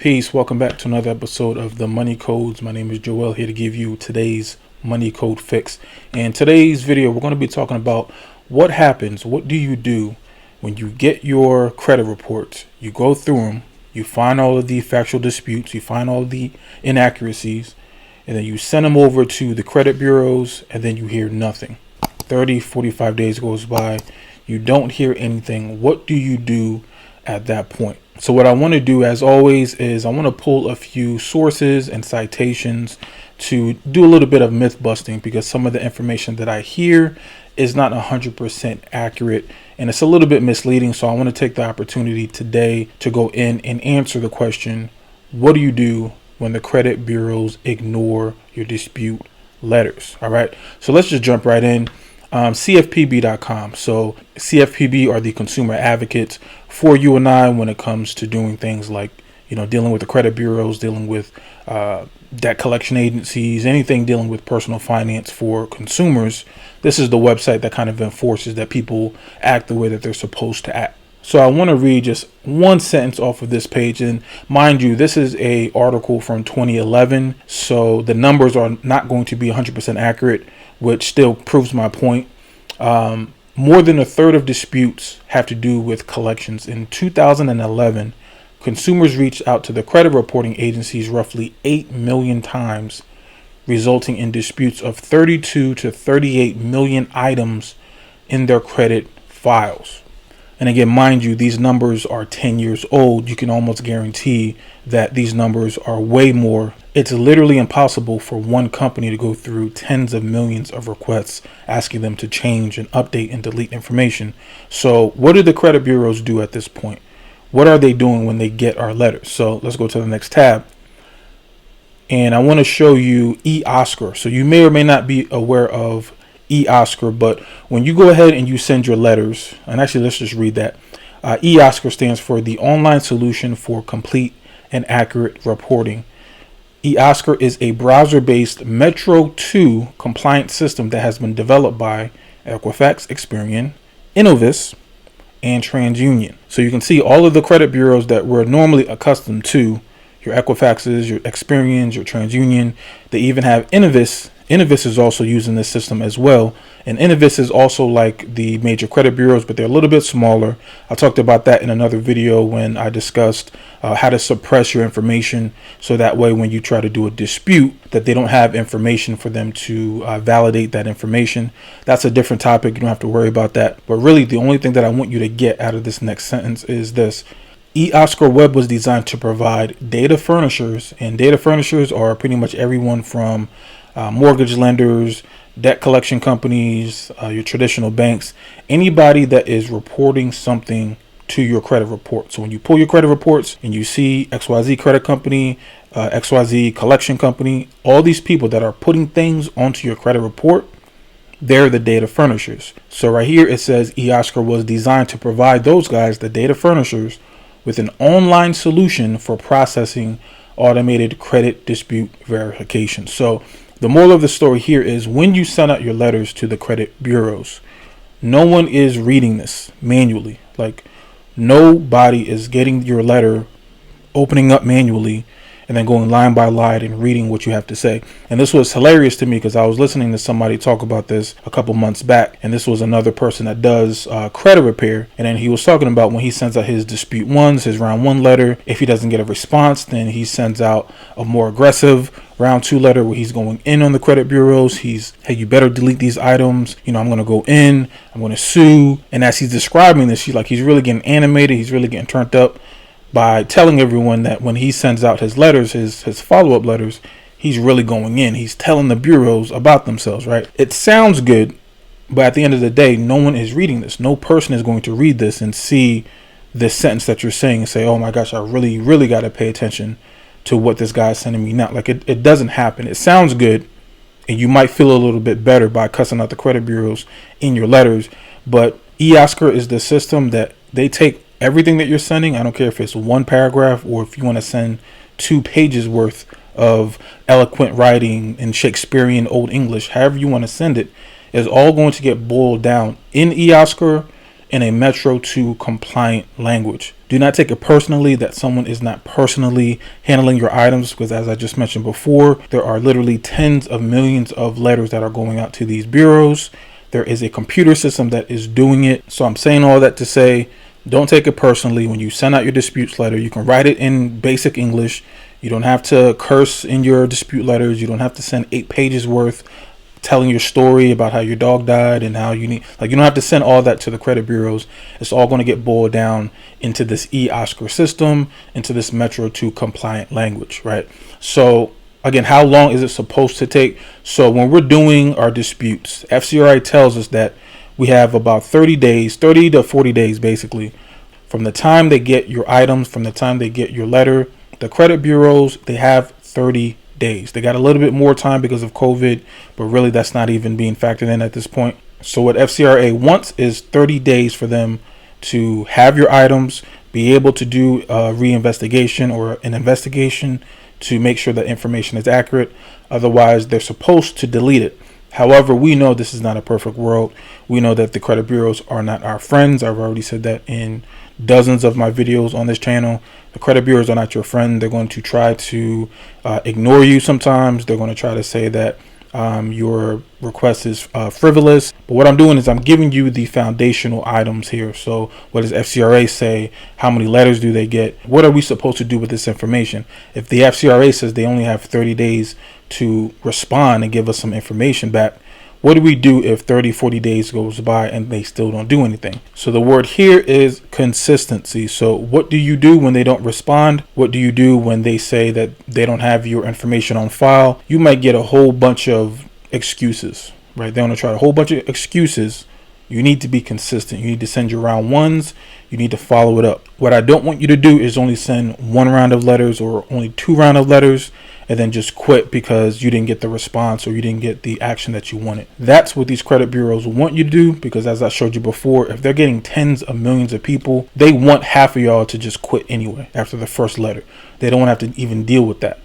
Peace. Welcome back to another episode of the Money Codes. My name is Joel, here to give you today's money code fix. In today's video, we're going to be talking about what happens, what do you do when you get your credit reports, you go through them, you find all of the factual disputes, you find all of the inaccuracies, and then you send them over to the credit bureaus, and then you hear nothing. 30, 45 days goes by, you don't hear anything. What do you do at that point? So what I want to do, as always, is I want to pull a few sources and citations to do a little bit of myth busting, because some of the information that I hear is not 100% accurate and it's a little bit misleading. So I want to take the opportunity today to go in and answer the question, what do you do when the credit bureaus ignore your dispute letters? All right, so let's just jump right in. CFPB.com. So CFPB are the consumer advocates for you and I when it comes to doing things like, dealing with the credit bureaus, dealing with debt collection agencies, anything dealing with personal finance for consumers. This is the website that kind of enforces that people act the way that they're supposed to act. So I want to read just one sentence off of this page. And mind you, this is an article from 2011. So the numbers are not going to be 100% accurate, which still proves my point. More than a third of disputes have to do with collections. In 2011, consumers reached out to the credit reporting agencies roughly 8 million times, resulting in disputes of 32 to 38 million items in their credit files. And again, mind you, these numbers are 10 years old. You can almost guarantee that these numbers are way more. It's literally impossible for one company to go through tens of millions of requests asking them to change and update and delete information. So what do the credit bureaus do at this point? What are they doing when they get our letters? So let's go to the next tab. And I want to show you EOSCAR. So you may or may not be aware of EOSCAR, but when you go ahead and you send your letters, and actually let's just read that. EOSCAR stands for the Online Solution for Complete and Accurate Reporting. EOSCAR is a browser-based Metro 2 compliance system that has been developed by Equifax, Experian, Innovis, and TransUnion. So you can see all of the credit bureaus that we're normally accustomed to, your Equifaxes, your Experians, your TransUnion. They even have Innovis. Innovis is also using this system as well. And Innovis is also like the major credit bureaus, but they're a little bit smaller. I talked about that in another video when I discussed how to suppress your information. So that way, when you try to do a dispute, that they don't have information for them to validate that information. That's a different topic. You don't have to worry about that. But really, the only thing that I want you to get out of this next sentence is this. EOSCAR Web was designed to provide data furnishers, and data furnishers are pretty much everyone from mortgage lenders, debt collection companies, your traditional banks, anybody that is reporting something to your credit report. So when you pull your credit reports and you see XYZ credit company, XYZ collection company, all these people that are putting things onto your credit report, they're the data furnishers. So right here it says EOSCAR was designed to provide those guys, the data furnishers, with an online solution for processing automated credit dispute verification. So the moral of the story here is, when you send out your letters to the credit bureaus, no one is reading this manually. Like, nobody is getting your letter, opening up manually, and then going line by line and reading what you have to say. And this was hilarious to me because I was listening to somebody talk about this a couple months back. And this was another person that does credit repair. And then he was talking about when he sends out his dispute ones, his round one letter, if he doesn't get a response, then he sends out a more aggressive round two letter where he's going in on the credit bureaus. He's, hey, you better delete these items. I'm going to go in, I'm going to sue. And as he's describing this, he's really getting animated. He's really getting turned up by telling everyone that when he sends out his letters, his follow-up letters, he's really going in. He's telling the bureaus about themselves, right? It sounds good, but at the end of the day, no one is reading this. No person is going to read this and see this sentence that you're saying and say, oh my gosh, I really, really got to pay attention to what this guy is sending me now. Like, it doesn't happen. It sounds good, and you might feel a little bit better by cussing out the credit bureaus in your letters, but EOSCAR is the system that they take everything that you're sending. I don't care if it's one paragraph or if you want to send 2 pages worth of eloquent writing in Shakespearean Old English, however you want to send it, is all going to get boiled down in EOSCAR in a Metro 2 compliant language. Do not take it personally that someone is not personally handling your items, because as I just mentioned before, there are literally tens of millions of letters that are going out to these bureaus. There is a computer system that is doing it. So I'm saying all that to say, don't take it personally. When you send out your disputes letter, you can write it in basic English. You don't have to curse in your dispute letters. You don't have to send 8 pages worth telling your story about how your dog died and how you don't have to send all that to the credit bureaus. It's all going to get boiled down into this EOSCAR system, into this Metro 2 compliant language, right? So again, how long is it supposed to take? So when we're doing our disputes, FCRA tells us that we have about 30 to 40 days basically from the time they get your items, from the time they get your letter. The credit bureaus, they have 30 days. They got a little bit more time because of COVID, but really that's not even being factored in at this point. So what FCRA wants is 30 days for them to have your items, be able to do a reinvestigation or an investigation to make sure that information is accurate. Otherwise, they're supposed to delete it. However, we know this is not a perfect world. We know that the credit bureaus are not our friends. I've already said that in dozens of my videos on this channel. The credit bureaus are not your friend. They're going to try to ignore you sometimes. They're going to try to say that your request is frivolous. But what I'm doing is I'm giving you the foundational items here. So what does FCRA say? How many letters do they get? What are we supposed to do with this information? If the FCRA says they only have 30 days to respond and give us some information back, what do we do if 30, 40 days goes by and they still don't do anything? So the word here is consistency. So what do you do when they don't respond? What do you do when they say that they don't have your information on file? You might get a whole bunch of excuses, right? They're going to try a whole bunch of excuses. You need to be consistent. You need to send your round ones. You need to follow it up. What I don't want you to do is only send 1 round of letters or only 2 rounds of letters and then just quit because you didn't get the response or you didn't get the action that you wanted. That's what these credit bureaus want you to do, because as I showed you before, if they're getting tens of millions of people, they want half of y'all to just quit anyway after the first letter. They don't want to have to even deal with that.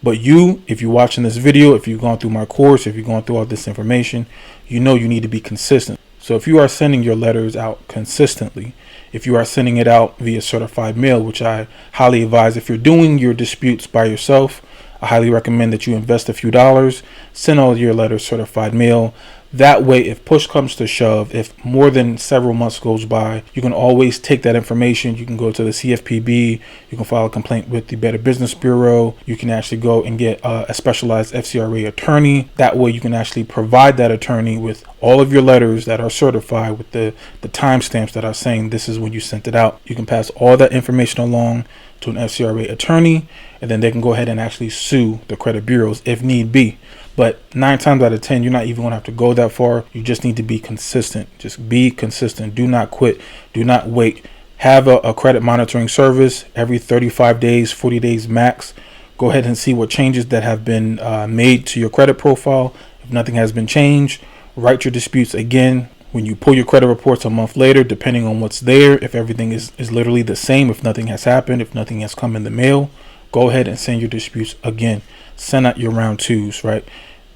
But you, if you're watching this video, if you've gone through my course, if you're going through all this information, you know you need to be consistent. So if you are sending your letters out consistently, if you are sending it out via certified mail, which I highly advise, if you're doing your disputes by yourself, I highly recommend that you invest a few dollars, send all your letters certified mail. That way, if push comes to shove, if more than several months goes by, you can always take that information. You can go to the CFPB. You can file a complaint with the Better Business Bureau. You can actually go and get a specialized FCRA attorney. That way, you can actually provide that attorney with all of your letters that are certified with the timestamps that are saying this is when you sent it out. You can pass all that information along to an FCRA attorney, and then they can go ahead and actually sue the credit bureaus if need be. But 9 times out of 10, you're not even going to have to go that far. You just need to be consistent. Just be consistent. Do not quit. Do not wait. Have a credit monitoring service every 35 days, 40 days max. Go ahead and see what changes that have been made to your credit profile. If nothing has been changed, write your disputes again. When you pull your credit reports a month later, depending on what's there, if everything is literally the same, if nothing has happened, if nothing has come in the mail, go ahead and send your disputes again. Send out your round 2s, right?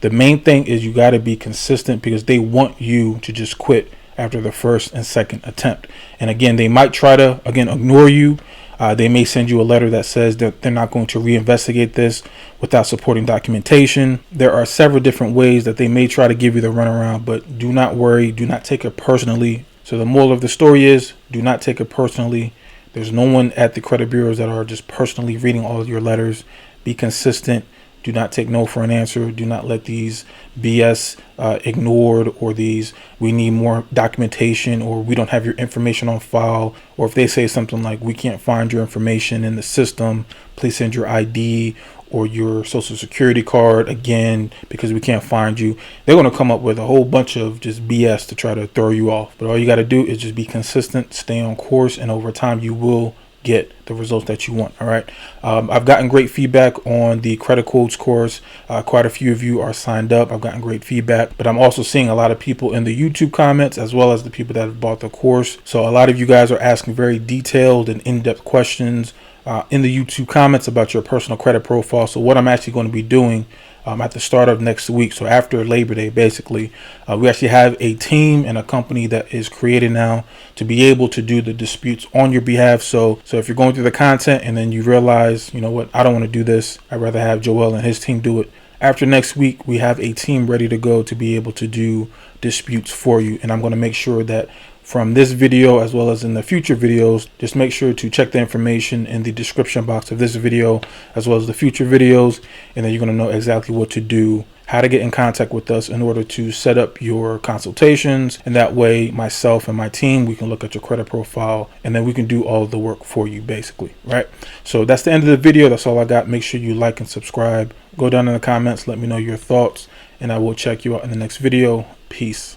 The main thing is you got to be consistent, because they want you to just quit after the first and second attempt. And again, they might try to, again, ignore you. They may send you a letter that says that they're not going to reinvestigate this without supporting documentation. There are several different ways that they may try to give you the runaround, but do not worry. Do not take it personally. So the moral of the story is, do not take it personally. There's no one at the credit bureaus that are just personally reading all of your letters. Be consistent. Do not take no for an answer. Do not let these BS ignored, or these we need more documentation, or we don't have your information on file, or if they say something like we can't find your information in the system, please send your ID or your social security card again because we can't find you. They're going to come up with a whole bunch of just BS to try to throw you off. But all you got to do is just be consistent, stay on course, and over time you will get the results that you want. All right. I've gotten great feedback on the credit codes course. Quite a few of you are signed up. I've gotten great feedback, but I'm also seeing a lot of people in the YouTube comments as well as the people that have bought the course. So a lot of you guys are asking very detailed and in-depth questions in the YouTube comments about your personal credit profile. So what I'm actually going to be doing at the start of next week, so after Labor Day, basically, we actually have a team and a company that is created now to be able to do the disputes on your behalf. So if you're going through the content and then you realize, you know what, I don't want to do this, I'd rather have Joel and his team do it. After next week, we have a team ready to go to be able to do disputes for you. And I'm going to make sure that from this video as well as in the future videos, just make sure to check the information in the description box of this video as well as the future videos, and then you're going to know exactly what to do, how to get in contact with us in order to set up your consultations. And that way myself and my team, we can look at your credit profile and then we can do all of the work for you, basically. Right? So that's the end of the video. That's all I got. Make sure you like and subscribe. Go down in the comments, let me know your thoughts, and I will check you out in the next video. Peace.